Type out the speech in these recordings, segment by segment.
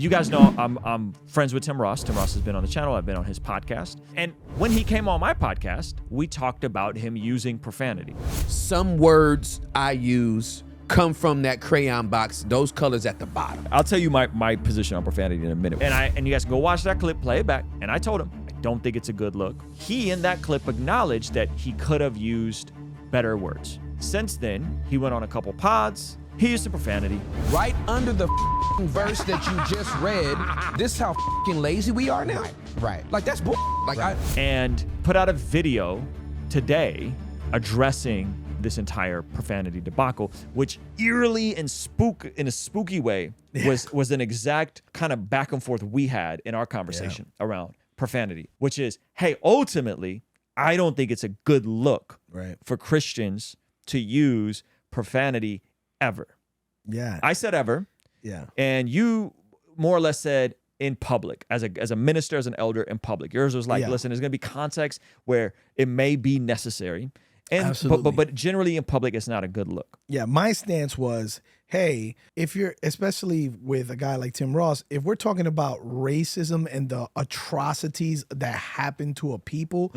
You guys know I'm friends with Tim Ross. Tim Ross has been on the channel. I've been on his podcast. And when he came on my podcast, we talked about him using profanity. Some words I use come from that crayon box, those colors at the bottom. I'll tell you my position on profanity in a minute. And you guys can go watch that clip, play it back. And I told him, I don't think it's a good look. He, in that clip, acknowledged that he could have used better words. Since then, he went on a couple pods. He used the profanity. Right under the verse that you just read, this is how lazy we are now. Right. Like, that's bull. Like, right. And put out a video today addressing this entire profanity debacle, which eerily and in a spooky way was an exact kind of back and forth we had in our conversation around profanity, which is, hey, ultimately, I don't think it's a good look for Christians to use profanity ever. Yeah. I said ever. Yeah. And you more or less said in public, as a minister, as an elder in public. Yours was like, listen, there's going to be context where it may be necessary. And Absolutely. but generally in public, it's not a good look. Yeah, my stance was, hey, if you're, especially with a guy like Tim Ross, if we're talking about racism and the atrocities that happen to a people,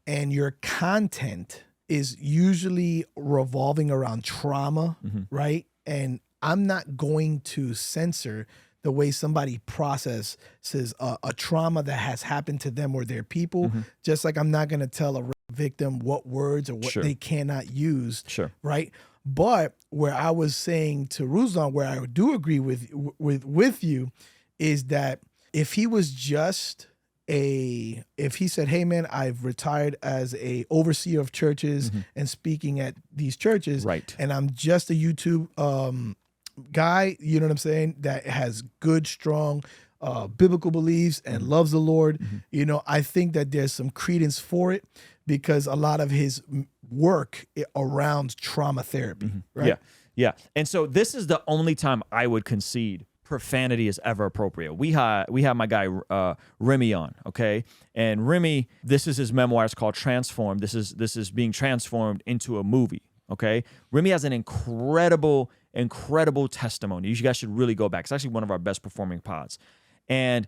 and your content is usually revolving around trauma, right? And I'm not going to censor the way somebody processes a trauma that has happened to them or their people, just like I'm not going to tell a victim what words or what they cannot use, right? But where I was saying to Ruslan, where I do agree with you, is that if he was just if he said, hey man, I've retired as a overseer of churches and speaking at these churches, and I'm just a YouTube guy, you know what I'm saying, that has good, strong biblical beliefs and loves the Lord, you know, I think that there's some credence for it because a lot of his work around trauma therapy, right? Yeah. And so this is the only time I would concede profanity is ever appropriate. We have my guy Remy on, okay? And Remy, this is his memoir. It's called Transformed. This is being transformed into a movie, okay? Remy has an incredible testimony. You guys should really go back. It's actually one of our best performing pods. And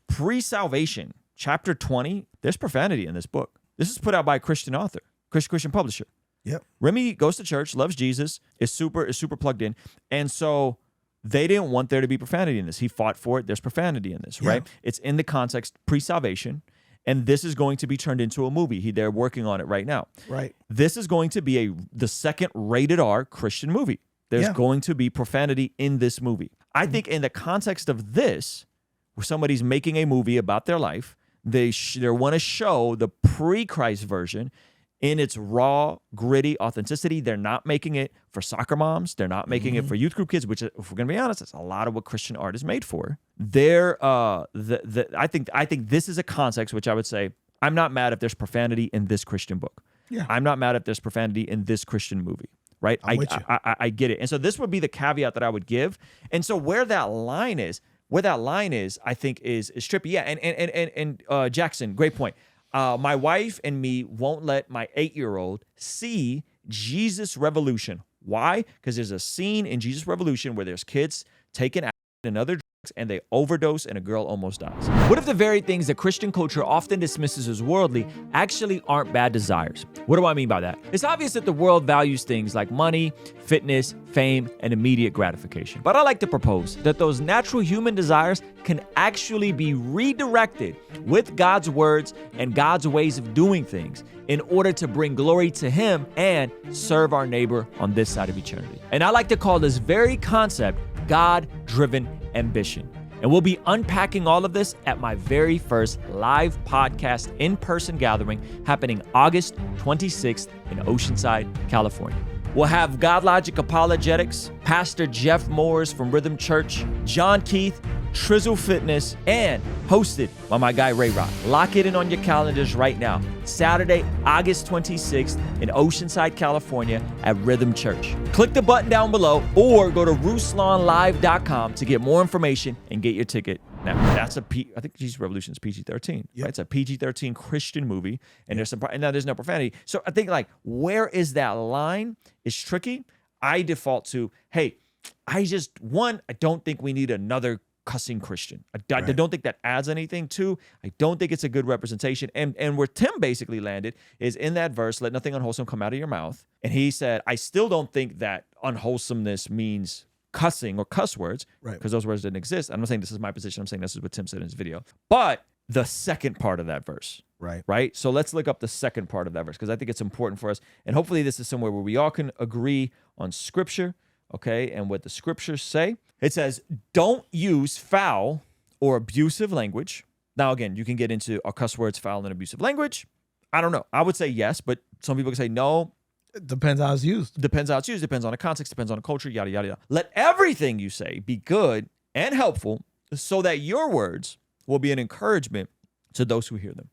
pre-salvation, chapter 20, there's profanity in this book. This is put out by a Christian author, Christian publisher. Yep. Remy goes to church, loves Jesus, is super plugged in, and so they didn't want there to be profanity in this. He fought for it. There's profanity in this, right? It's in the context pre-salvation, and this is going to be turned into a movie. They're working on it right now. Right. This is going to be the second rated R Christian movie. There's going to be profanity in this movie. I think in the context of this, where somebody's making a movie about their life, they want to show the pre-Christ version in its raw, gritty authenticity. They're not making it for soccer moms. They're not making it for youth group kids, which, if we're going to be honest, that's a lot of what Christian art is made for. I think this is a context which I would say, I'm not mad if there's profanity in this Christian book. Yeah. I'm not mad if there's profanity in this Christian movie, right? I get it. And so this would be the caveat that I would give. And so where that line is, I think is trippy. Yeah, and Jackson, great point. My wife and me won't let my 8-year-old see Jesus Revolution. Why? Because there's a scene in Jesus Revolution where there's kids taking acid and other drugs and they overdose and a girl almost dies. What if the very things that Christian culture often dismisses as worldly actually aren't bad desires? What do I mean by that? It's obvious that the world values things like money, fitness, fame, and immediate gratification. But I like to propose that those natural human desires can actually be redirected with God's words and God's ways of doing things in order to bring glory to Him and serve our neighbor on this side of eternity. And I like to call this very concept God-driven ambition. And we'll be unpacking all of this at my very first live podcast in-person gathering happening August 26th in Oceanside, California. We'll have God Logic Apologetics, Pastor Jeff Moores from Rhythm Church, John Keith, Trizzle Fitness, and hosted by my guy Ray Rock. Lock it in on your calendars right now. Saturday, August 26th in Oceanside, California at Rhythm Church. Click the button down below or go to RuslanLive.com to get more information and get your ticket now. I think Jesus Revolution is PG-13. Right? It's a PG-13 Christian movie, and there's no profanity. So I think where is that line is tricky. I default to, hey, I don't think we need another cussing Christian. I don't think that adds anything to. I don't think it's a good representation. And where Tim basically landed is in that verse, let nothing unwholesome come out of your mouth. And he said, I still don't think that unwholesomeness means cussing or cuss words, because those words didn't exist. I'm not saying this is my position. I'm saying this is what Tim said in his video. But the second part of that verse, right? So let's look up the second part of that verse, because I think it's important for us. And hopefully this is somewhere where we all can agree on Scripture, okay, and what the Scriptures say. It says, don't use foul or abusive language. Now, again, you can get into are cuss words foul and abusive language? I don't know. I would say yes, but some people can say no. It depends how it's used. Depends how it's used. Depends on the context. Depends on the culture, yada, yada, yada. Let everything you say be good and helpful so that your words will be an encouragement to those who hear them.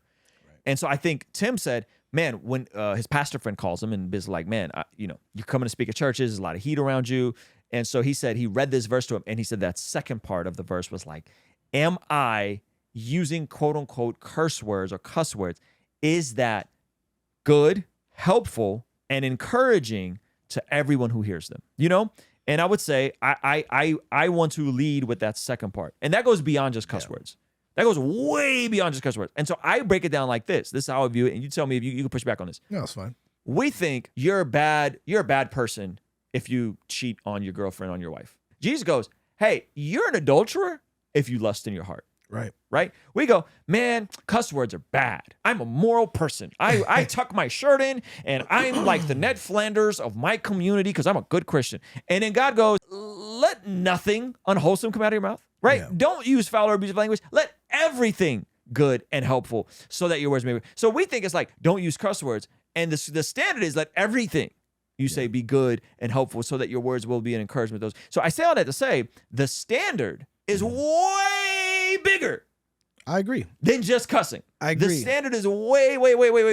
And so I think Tim said, man, when his pastor friend calls him and is like, man, you're coming to speak at churches, there's a lot of heat around you. And so he said, he read this verse to him, and he said that second part of the verse was like, am I using quote unquote curse words or cuss words? Is that good, helpful, and encouraging to everyone who hears them? And I would say I want to lead with that second part. And that goes beyond just cuss words. That goes way beyond just cuss words. And so I break it down like this. This is how I view it. And you tell me if you can push back on this. No, it's fine. We think you're a bad person if you cheat on your girlfriend, on your wife. Jesus goes, hey, you're an adulterer if you lust in your heart. Right? We go, man, cuss words are bad. I'm a moral person. I tuck my shirt in, and I'm like the Ned Flanders of my community because I'm a good Christian. And then God goes, let nothing unwholesome come out of your mouth, right? Yeah. Don't use foul or abusive language. Let everything good and helpful so that your words may be. So we think it's like, don't use cuss words. And the standard is let everything you say be good and helpful so that your words will be an encouragement to those. So I say all that to say the standard is way bigger. I agree. Than just cussing. I agree. The standard is way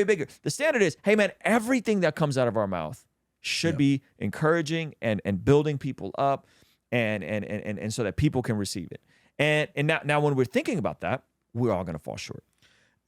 bigger. The standard is, hey man, everything that comes out of our mouth should be encouraging and building people up and so that people can receive it. And now when we're thinking about that, we're all gonna fall short.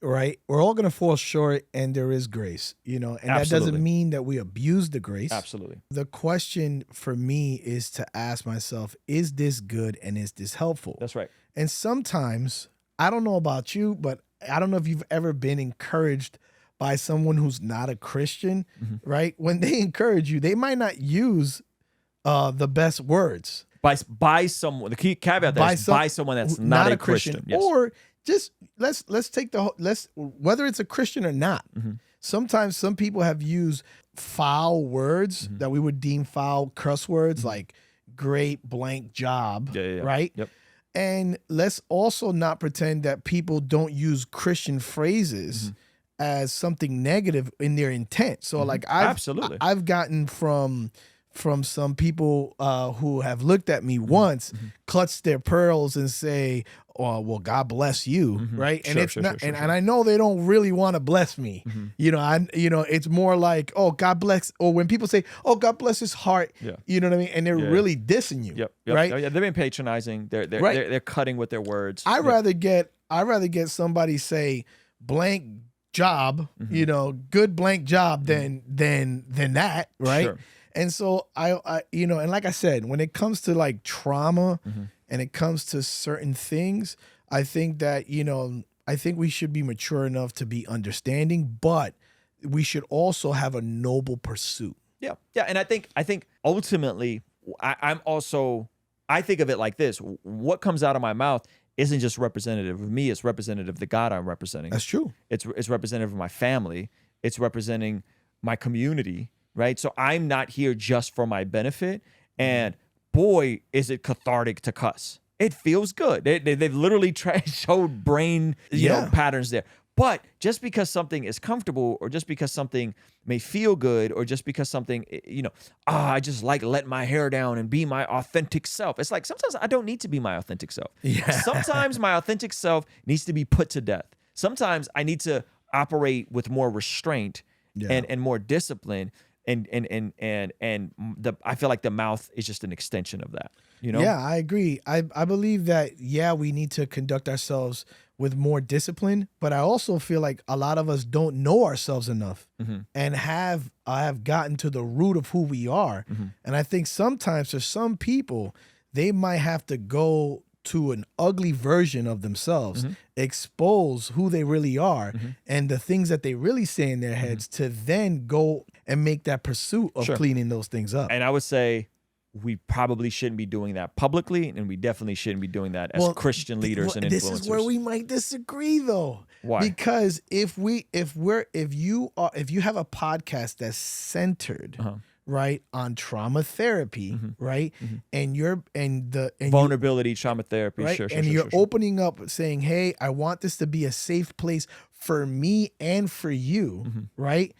Right. We're all gonna fall short, and there is grace, and that doesn't mean that we abuse the grace. Absolutely. The question for me is to ask myself, is this good and is this helpful? That's right. And sometimes, I don't know about you, but I don't know if you've ever been encouraged by someone who's not a Christian, right? When they encourage you, they might not use the best words. By someone, the key caveat there is by someone that's not a Christian. Yes. Or just let's take whether it's a Christian or not. Sometimes some people have used foul words that we would deem foul curse words, like great blank job, right? Yep. And let's also not pretend that people don't use Christian phrases as something negative in their intent. So like I've gotten from some people who have looked at me once, clutch their pearls and say, "Oh, well, God bless you," right? And and I know they don't really want to bless me. It's more like, "Oh, God bless," or when people say, "Oh, God bless his heart," you know what I mean? And they're really dissing you, right? Yeah, they're being patronizing. They're cutting with their words. I rather get somebody say blank job, good blank job than that, right? Sure. And so I and like I said, when it comes to like trauma and it comes to certain things, I think that, I think we should be mature enough to be understanding, but we should also have a noble pursuit. Yeah. Yeah. And I think ultimately I think of it like this. What comes out of my mouth isn't just representative of me, it's representative of the God I'm representing. That's true. It's representative of my family. It's representing my community. Right. So I'm not here just for my benefit. And boy, is it cathartic to cuss. It feels good. They've literally showed brain patterns there. But just because something is comfortable, or just because something may feel good, or just because something, I just like let my hair down and be my authentic self. It's like sometimes I don't need to be my authentic self. Yeah. Sometimes my authentic self needs to be put to death. Sometimes I need to operate with more restraint and more discipline. And I feel like the mouth is just an extension of that, Yeah, I agree. I believe that, we need to conduct ourselves with more discipline, but I also feel like a lot of us don't know ourselves enough and have gotten to the root of who we are. And I think sometimes for some people, they might have to go to an ugly version of themselves, expose who they really are and the things that they really say in their heads, to then go and make that pursuit of cleaning those things up. And I would say we probably shouldn't be doing that publicly, and we definitely shouldn't be doing that as Christian leaders and influencers. This is where we might disagree, though. Why? Because if you have a podcast that's centered, right, on trauma therapy, right, and vulnerability, trauma therapy, right, and you're opening up, saying, "Hey, I want this to be a safe place for me and for you," right?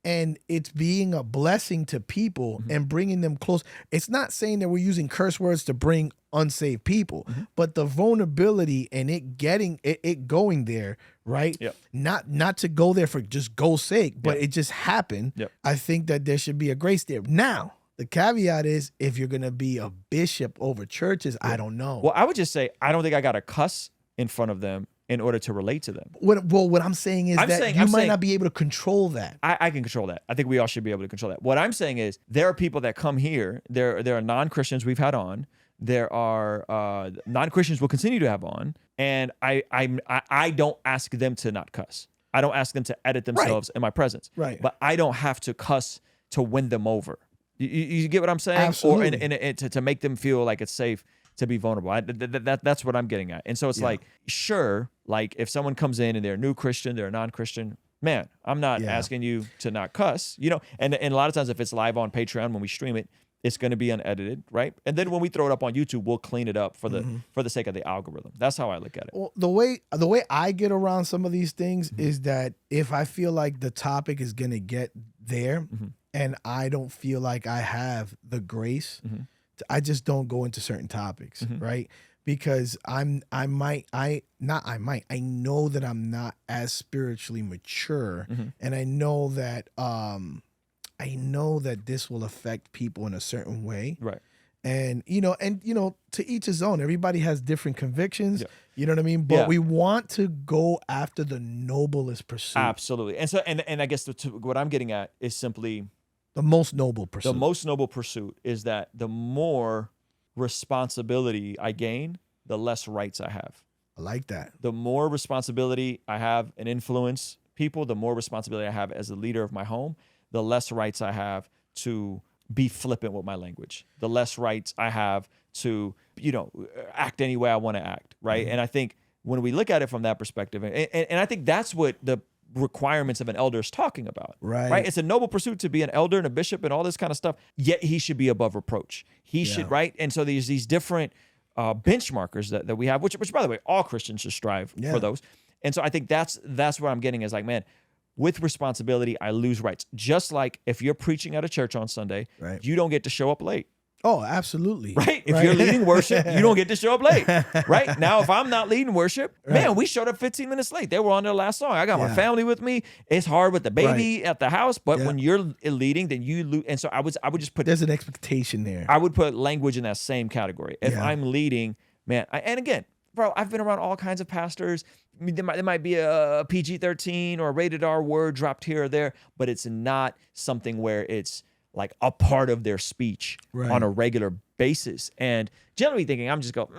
And it's being a blessing to people and bringing them close. It's not saying that we're using curse words to bring unsaved people, but the vulnerability and it going there, right? Yep. Not to go there for just go's sake, but it just happened. Yep. I think that there should be a grace there. Now, the caveat is if you're going to be a bishop over churches, I don't know. Well, I would just say, I don't think I got to cuss in front of them in order to relate to them. What I'm saying is you might not be able to control that. I can control that. I think we all should be able to control that. What I'm saying is there are people that come here. There are non-Christians we've had on. There are non-Christians we'll continue to have on. And I don't ask them to not cuss. I don't ask them to edit themselves in my presence. Right. But I don't have to cuss to win them over. You get what I'm saying? Absolutely. Or to make them feel like it's safe to be vulnerable. That's what I'm getting at. And so it's like, sure, like if someone comes in and they're a new Christian, they're a non-Christian, man, I'm not asking you to not cuss, you know? And a lot of times if it's live on Patreon, when we stream it, it's going to be unedited, right? And then when we throw it up on YouTube, we'll clean it up for the sake of the algorithm. That's how I look at it. Well, the way I get around some of these things is that if I feel like the topic is going to get there and I don't feel like I have the grace, I just don't go into certain topics, right? Because I know that I'm not as spiritually mature, and I know that this will affect people in a certain way, right? And to each his own. Everybody has different convictions. Yeah. You know what I mean? But we want to go after the noblest pursuit. Absolutely. And so, and I guess what I'm getting at is simply the most noble pursuit. The most noble pursuit is that the more responsibility I gain, the less rights I have. I like that. The more responsibility I have and influence people, the more responsibility I have as a leader of my home, the less rights I have to be flippant with my language. The less rights I have to, act any way I want to act, right? And I think when we look at it from that perspective, and I think that's what the requirements of an elder is talking about, right? It's a noble pursuit to be an elder and a bishop and all this kind of stuff, yet he should be above reproach. He should, right? And so there's these different benchmarkers that we have, which by the way, all Christians should strive for those. And so I think that's what I'm getting is like, man, with responsibility, I lose rights. Just like if you're preaching at a church on Sunday, you don't get to show up late. Oh, absolutely. Right? If you're leading worship, you don't get to show up late. Right? Now, if I'm not leading worship, man, we showed up 15 minutes late. They were on their last song. I got my family with me. It's hard with the baby at the house, but when you're leading, then you lose. And so I would just put... There's an expectation there. I would put language in that same category. If I'm leading, man, and again, bro, I've been around all kinds of pastors. I mean, there might be a PG-13 or a rated R word dropped here or there, but it's not something where it's like a part of their speech on a regular basis. And generally thinking, I'm just go,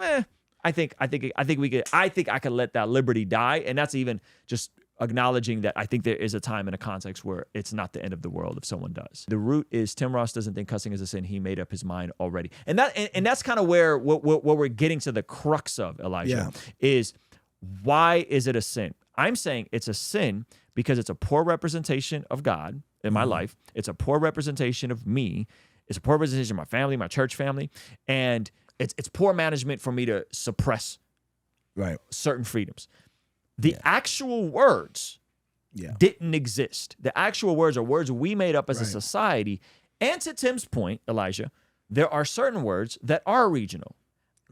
I think I could let that liberty die. And that's even just acknowledging that I think there is a time and a context where it's not the end of the world if someone does. The root is Tim Ross doesn't think cussing is a sin. He made up his mind already. And that's kind of where what we're getting to the crux of, Elijah, is why is it a sin? I'm saying it's a sin because it's a poor representation of God in my life. It's a poor representation of me. It's a poor representation of my family, my church family. And it's poor management for me to suppress certain freedoms. The actual words didn't exist. The actual words are words we made up as a society. And to Tim's point, Elijah, there are certain words that are regional.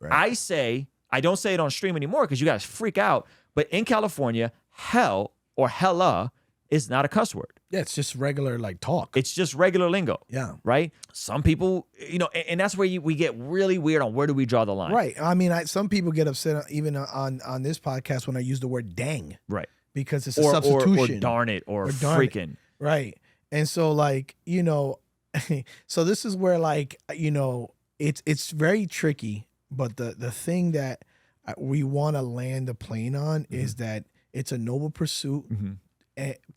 I don't say it on stream anymore because you guys freak out. But in California, hell or hella is not a cuss word. Yeah, it's just regular like talk. It's just regular lingo. Yeah. Right? Some people, and that's where we get really weird on where do we draw the line. Right. I mean, some people get upset even on this podcast when I use the word dang. Right. Because it's a substitution. Or darn it or freaking. Right. And so like, so this is where like, it's very tricky. But the thing that we want to land the plane on is that it's a noble pursuit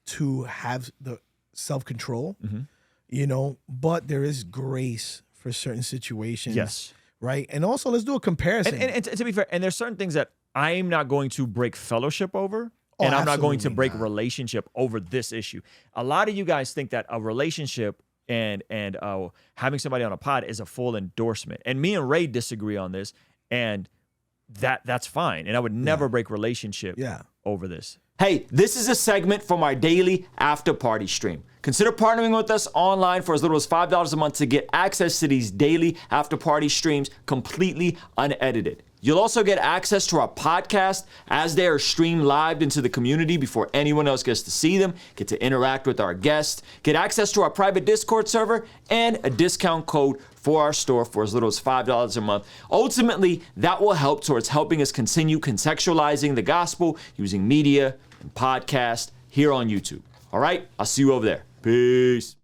to have the self-control, you know, but there is grace for certain situations. Yes. Right. And also, let's do a comparison. And to be fair, and there's certain things that I'm not going to break fellowship over. Oh, And I'm not going to absolutely break relationship over this issue. A lot of you guys think that a relationship and having somebody on a pod is a full endorsement. And me and Ray disagree on this, and that's fine. And I would never break relationship over this. Hey, this is a segment from our daily after party stream. Consider partnering with us online for as little as $5 a month to get access to these daily after party streams completely unedited. You'll also get access to our podcast as they are streamed live into the community before anyone else gets to see them, get to interact with our guests, get access to our private Discord server, and a discount code for our store for as little as $5 a month. Ultimately, that will help towards helping us continue contextualizing the gospel using media and podcast here on YouTube. All right, I'll see you over there. Peace.